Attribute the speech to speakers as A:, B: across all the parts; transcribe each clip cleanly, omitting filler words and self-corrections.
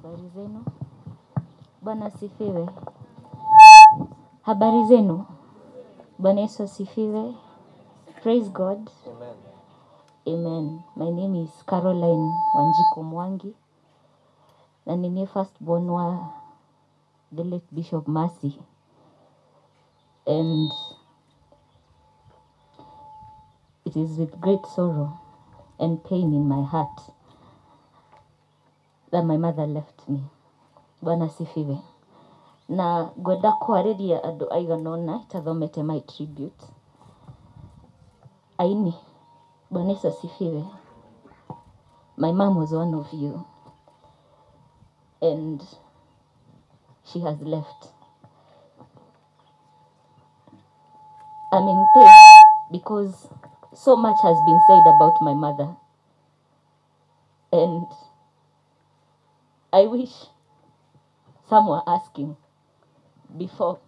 A: Habari zenu. Bwana asifiwe. Habari zenu. Bwana Yesu asifiwe. Praise God.
B: Amen.
A: Amen. My name is Caroline Wanjiku Mwangi. Na nini firstborn wa the late Bishop Mercy. And it is with great sorrow and pain in my heart that my mother left me. Bwana asifiwe. Na gwenda kwarĩria andũ aigana ũna itathomete my tribute. Aini. Bwana Yesu asifiwe. My mom was one of you. And she has left. I'm in pain because so much has been said about my mother. And I wish some were asking before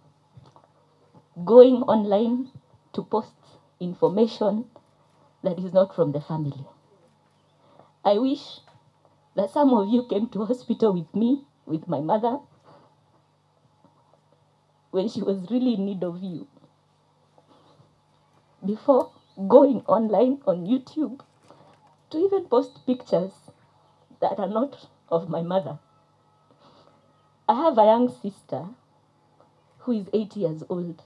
A: going online to post information that is not from the family. I wish that some of you came to hospital with me, with my mother, when she was really in need of you, before going online on YouTube to even post pictures that are not of my mother. I have a young sister who is 8 years old.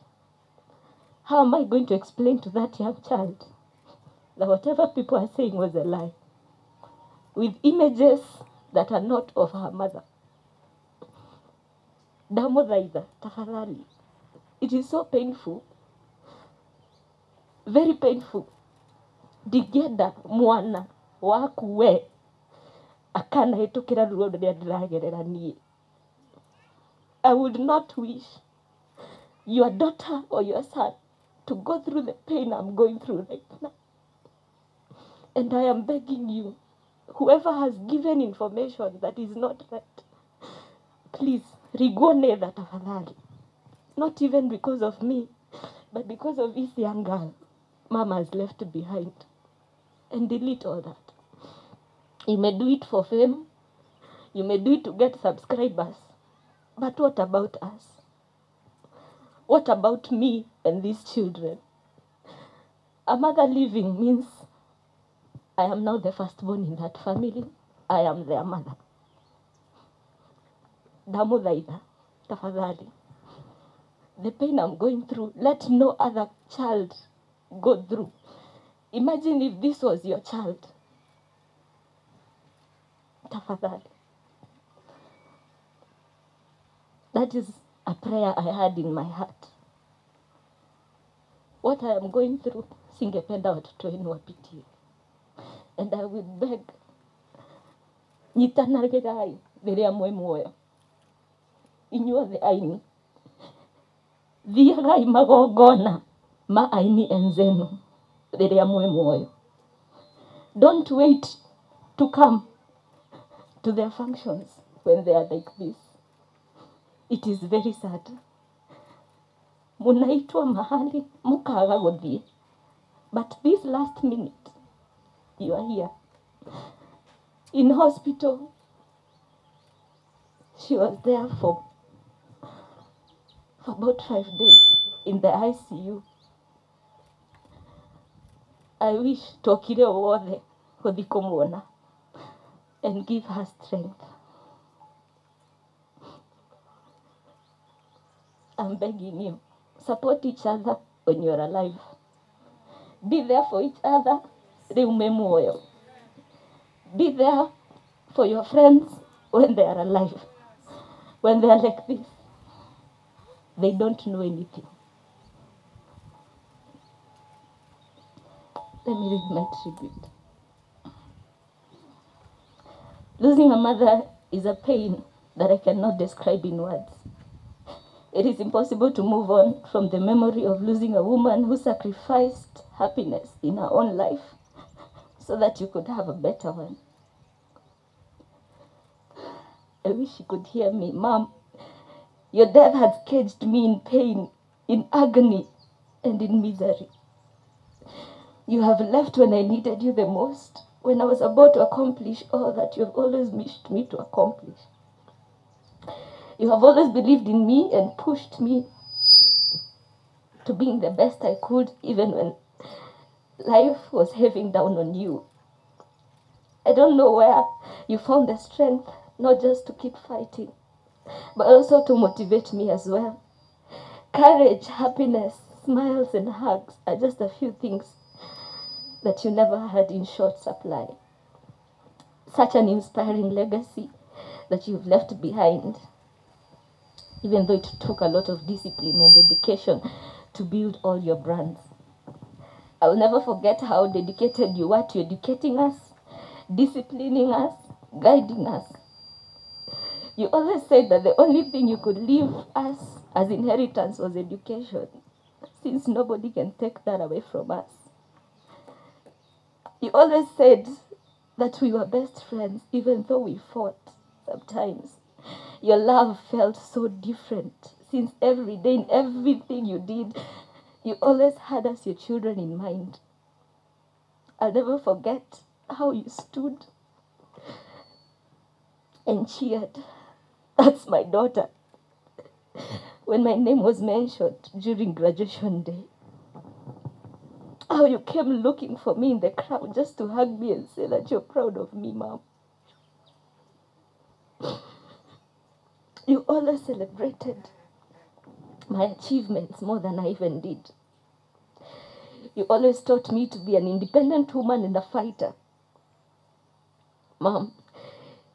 A: How am I going to explain to that young child that whatever people are saying was a lie, with images that are not of her mother? Ndamũthaitha, tafadhali. It is so painful, very painful. Ndingĩenda mwana waku we akanahĩtũkĩra ruo rũrĩa ndĩragerera niĩ. I would not wish your daughter or your son to go through the pain I'm going through right now. And I am begging you, whoever has given information that is not right, please, rigone that tafadhali. Not even because of me, but because of this young girl Mama has left behind. And delete all that. You may do it for fame. You may do it to get subscribers. But what about us? What about me and these children? A mother living means I am now the firstborn in that family. I am their mother. Ndamũthaitha, tafadhali. The pain I'm going through, let no other child go through. Imagine if this was your child. Tafadhali. That is a prayer I had in my heart. What I am going through, singependa watoto wenu wapitie. And I will beg, nyitanagĩrai rĩrĩa mwĩ muoyo. Inyuothe aini. Thiagai magongona ma aini enzenu rĩrĩa mwĩ muoyo. Don't wait to come to their functions when they are like this. It is very sad. Munaitwa mahali mukaga gũthiĩ. But this last minute, you are here. In hospital, she was there for about 5 days in the ICU. I wish tokire wothe gũthiĩ kũmuona and give her strength. I'm begging you, support each other when you're alive. Be there for each other. Be there for your friends when they are alive. When they are like this, they don't know anything. Let me read my tribute. Losing a mother is a pain that I cannot describe in words. It is impossible to move on from the memory of losing a woman who sacrificed happiness in her own life so that you could have a better one. I wish you could hear me. Mom, your death has caged me in pain, in agony, and in misery. You have left when I needed you the most, when I was about to accomplish all that you have always wished me to accomplish. You have always believed in me and pushed me to being the best I could, even when life was having down on you. I don't know where you found the strength, not just to keep fighting, but also to motivate me as well. Courage, happiness, smiles, and hugs are just a few things that you never had in short supply. Such an inspiring legacy that you've left behind, even though it took a lot of discipline and dedication to build all your brands. I will never forget how dedicated you were to educating us, disciplining us, guiding us. You always said that the only thing you could leave us as inheritance was education, since nobody can take that away from us. You always said that we were best friends, even though we fought sometimes. Your love felt so different, since every day in everything you did, you always had us, your children, in mind. I'll never forget how you stood and cheered, "That's my daughter," when my name was mentioned during graduation day. How you came looking for me in the crowd just to hug me and say that you're proud of me, Mom. You always celebrated my achievements more than I even did. You always taught me to be an independent woman and a fighter. Mom,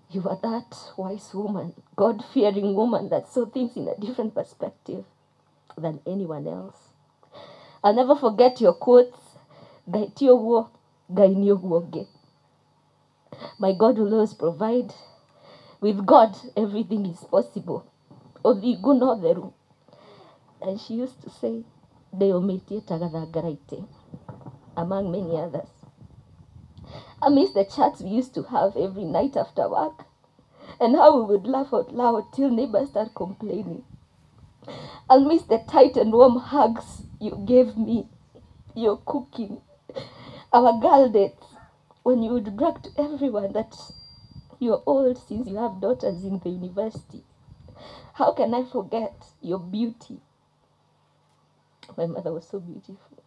A: you are that wise woman, God-fearing woman that saw things in a different perspective than anyone else. I'll never forget your quotes, "Gai tio wo, gai nio woge." My God will always provide. With God, everything is possible. Othi gunotheru. And she used to say, "Deo metie tagatha," among many others. I miss the chats we used to have every night after work, and how we would laugh out loud till neighbors start complaining. I'll miss the tight and warm hugs you gave me, your cooking, our girl dates, when you would brag to everyone that you're old since you have daughters in the university. How can I forget your beauty? My mother was so beautiful.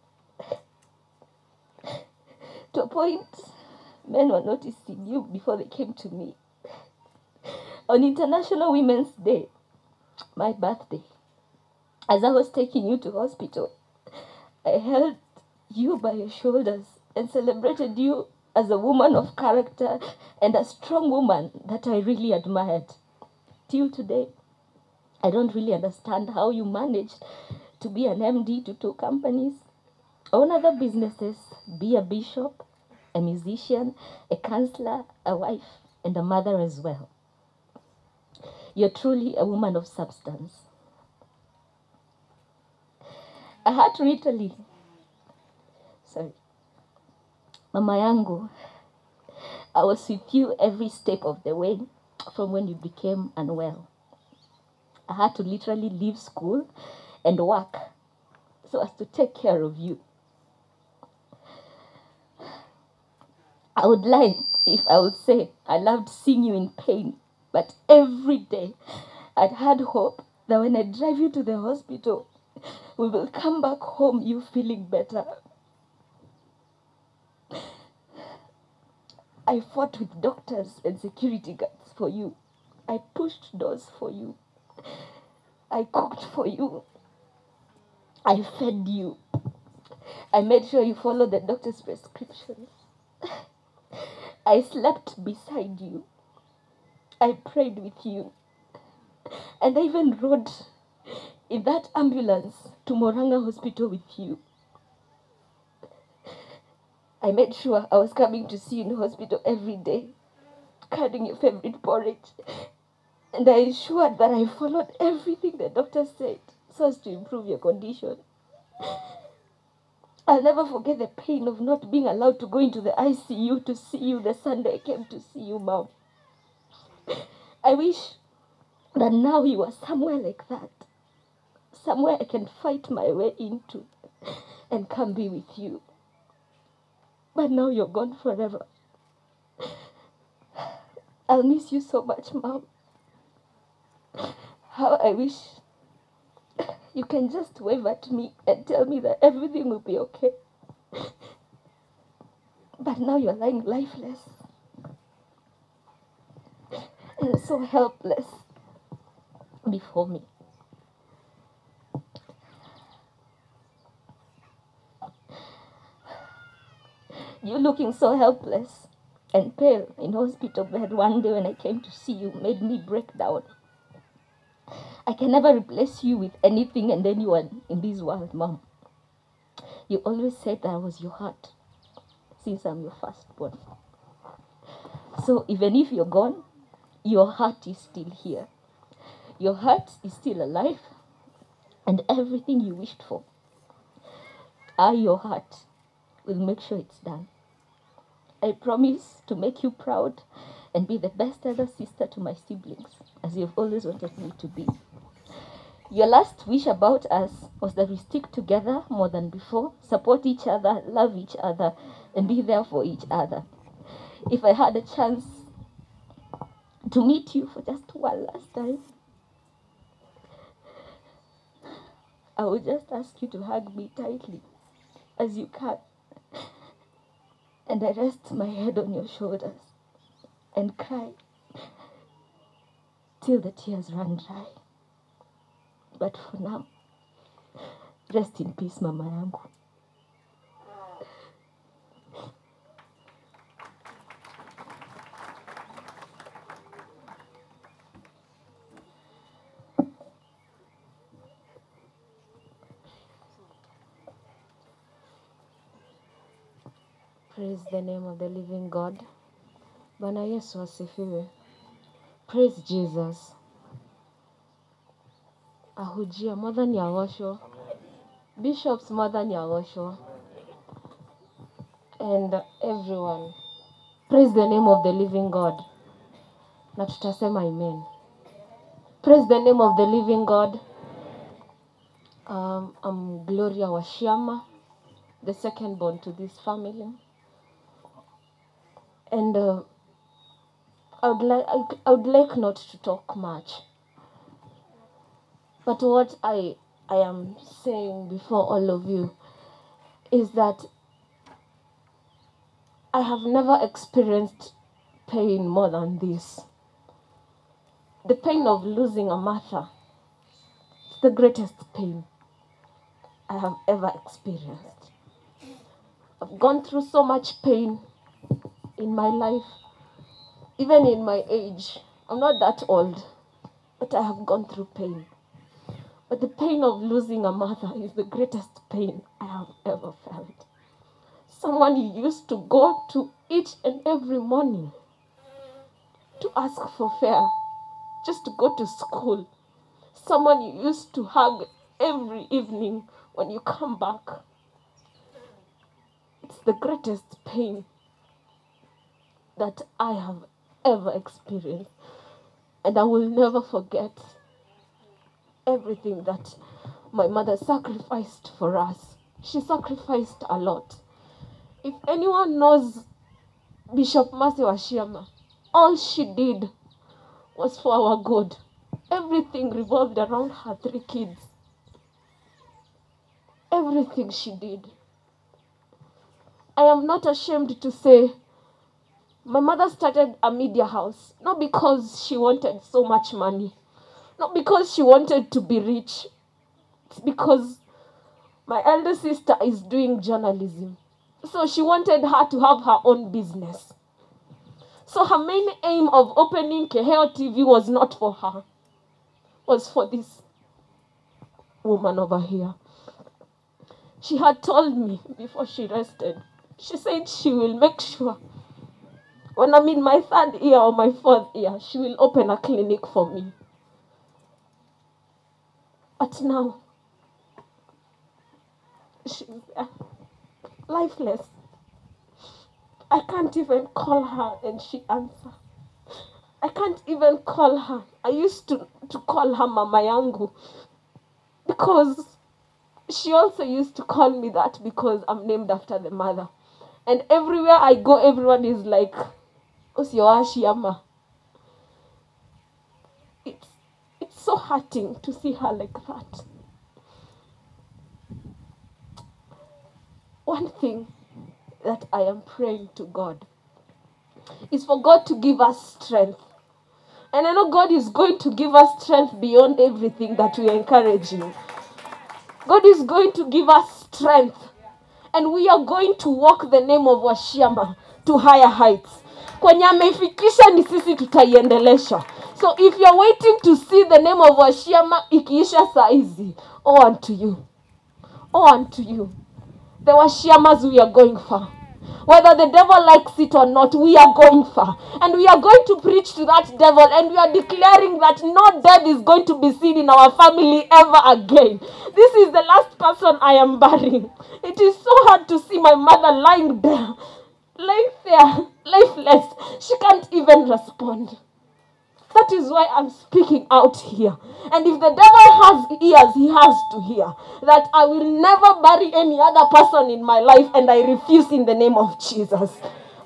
A: To a point, men were noticing you before they came to me. On International Women's Day, my birthday, as I was taking you to hospital, I held you by your shoulders and celebrated you as a woman of character and a strong woman that I really admired. Till today, I don't really understand how you managed to be an MD to 2 companies, own other businesses, be a bishop, a musician, a counselor, a wife, and a mother as well. You're truly a woman of substance. I had to literally, Mama yangu, I was with you every step of the way from when you became unwell. I had to literally leave school and work so as to take care of you. I would lie if I would say I loved seeing you in pain, but every day I'd had hope that when I drive you to the hospital, we will come back home you feeling better. I fought with doctors and security guards for you. I pushed doors for you. I cooked for you. I fed you. I made sure you followed the doctor's prescriptions. I slept beside you. I prayed with you. And I even rode in that ambulance to Moranga Hospital with you. I made sure I was coming to see you in the hospital every day, carrying your favorite porridge. And I ensured that I followed everything the doctor said so as to improve your condition. I'll never forget the pain of not being allowed to go into the ICU to see you the Sunday I came to see you, Mom. I wish that now you are somewhere like that, somewhere I can fight my way into and come be with you. But now you're gone forever. I'll miss you so much, Mom. How I wish you can just wave at me and tell me that everything will be okay. But now you're lying lifeless and so helpless before me. You looking so helpless and pale in hospital bed one day when I came to see you made me break down. I can never replace you with anything and anyone in this world, Mom. You always said that I was your heart since I'm your firstborn. So even if you're gone, your heart is still here. Your heart is still alive, and everything you wished for, your heart will make sure it's done. I promise to make you proud and be the best elder sister to my siblings, as you've always wanted me to be. Your last wish about us was that we stick together more than before, support each other, love each other, and be there for each other. If I had a chance to meet you for just one last time, I would just ask you to hug me tightly as you can. And I rest my head on your shoulders and cry till the tears run dry. But for now, rest in peace, mama yangu.
B: Praise the name of the living God. Bwana Yesu asifiwe. Praise Jesus. Ahujia mother ni agosho. Bishop's mother ni agosho. And everyone. Praise the name of the living God. Na tutasema amen. Praise the name of the living God. I'm Gloria Waciama, the second born to this family. And I would like not to talk much. But what I am saying before all of you is that I have never experienced pain more than this. The pain of losing a mother is the greatest pain I have ever experienced. I've gone through so much pain in my life, even in my age. I'm not that old, but I have gone through pain. But the pain of losing a mother is the greatest pain I have ever felt. Someone you used to go to each and every morning to ask for fare, just to go to school. Someone you used to hug every evening when you come back. It's the greatest pain that I have ever experienced. And I will never forget everything that my mother sacrificed for us. She sacrificed a lot. If anyone knows Bishop Mercy Waciama, all she did was for our good. Everything revolved around her 3 kids. Everything she did. I am not ashamed to say my mother started a media house, not because she wanted so much money, not because she wanted to be rich. It's because my elder sister is doing journalism. So she wanted her to have her own business. So her main aim of opening Keheo TV was not for her. Was for this woman over here. She had told me before she rested. She said she will make sure when I'm in my 3rd year or my 4th year, she will open a clinic for me. But now, she's lifeless. I can't even call her and she answers. I can't even call her. I used to call her Mama Yangu because she also used to call me that because I'm named after the mother. And everywhere I go, everyone is like, Waciama. It's so hurting to see her like that. One thing that I am praying to God is for God to give us strength. And I know God is going to give us strength beyond everything that we are encouraging. God is going to give us strength. And we are going to walk the name of Waciama to higher heights. Kwenye amefikisha ni sisi tutaiendelesha. So if you're waiting to see the name of Waciama ikiisha saizi, oh unto you. Oh unto you. The Waciamas we are going for. Whether the devil likes it or not, we are going far. And we are going to preach to that devil. And we are declaring that no death is going to be seen in our family ever again. This is the last person I am burying. It is so hard to see my mother lying there, lifeless. She can't even respond. That is why I'm speaking out here. And if the devil has ears, he has to hear that I will never bury any other person in my life, and I refuse in the name of Jesus.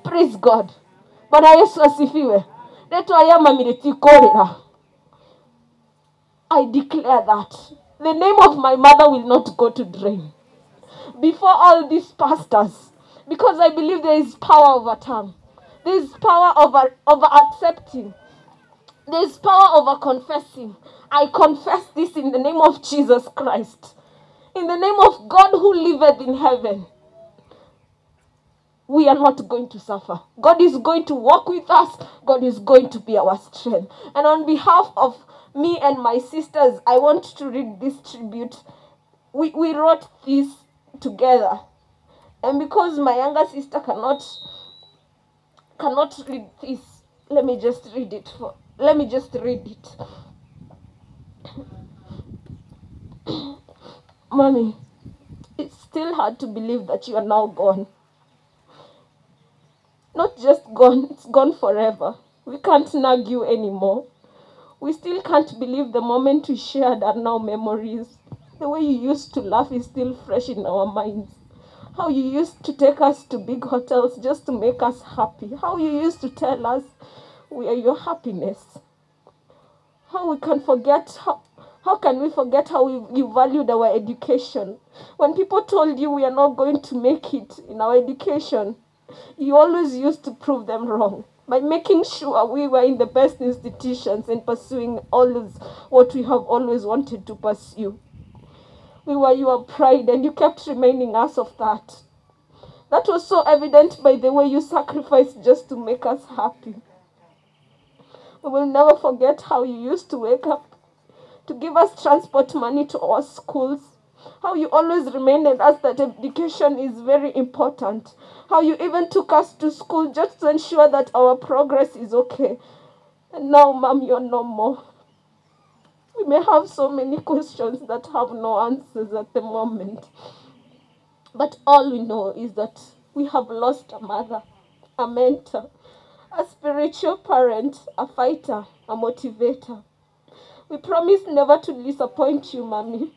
B: Praise God. Bwana Yesu asifiwe. I declare that the name of my mother will not go to drain before all these pastors, because I believe there is power over tongue. There is power over accepting. There is power over confessing. I confess this in the name of Jesus Christ. In the name of God who liveth in heaven. We are not going to suffer. God is going to walk with us. God is going to be our strength. And on behalf of me and my sisters, I want to read this tribute. We wrote this together. And because my younger sister cannot read this, let me just read it. Mommy, it's still hard to believe that you are now gone. Not just gone, it's gone forever. We can't nag you anymore. We still can't believe the moment we shared are now memories. The way you used to laugh is still fresh in our minds. How you used to take us to big hotels just to make us happy. How you used to tell us we are your happiness. How can we forget how you valued our education? When people told you we are not going to make it in our education, you always used to prove them wrong by making sure we were in the best institutions and pursuing always what we have always wanted to pursue. We were your pride, and you kept reminding us of that. That was so evident by the way you sacrificed just to make us happy. We will never forget how you used to wake up to give us transport money to our schools. How you always reminded us that education is very important. How you even took us to school just to ensure that our progress is okay. And now, Mom, you're no more. We may have so many questions that have no answers at the moment. But all we know is that we have lost a mother, a mentor, a spiritual parent, a fighter, a motivator. We promise never to disappoint you, Mommy.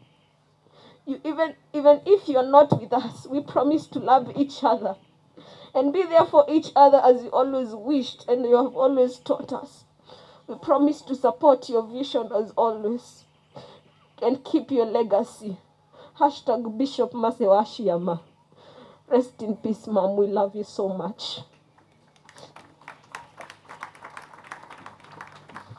B: Even if you're not with us, we promise to love each other and be there for each other as you always wished and you have always taught us. We promise to support your vision as always and keep your legacy. #Bishop Waciama. Rest in peace, Mom. We love you so much.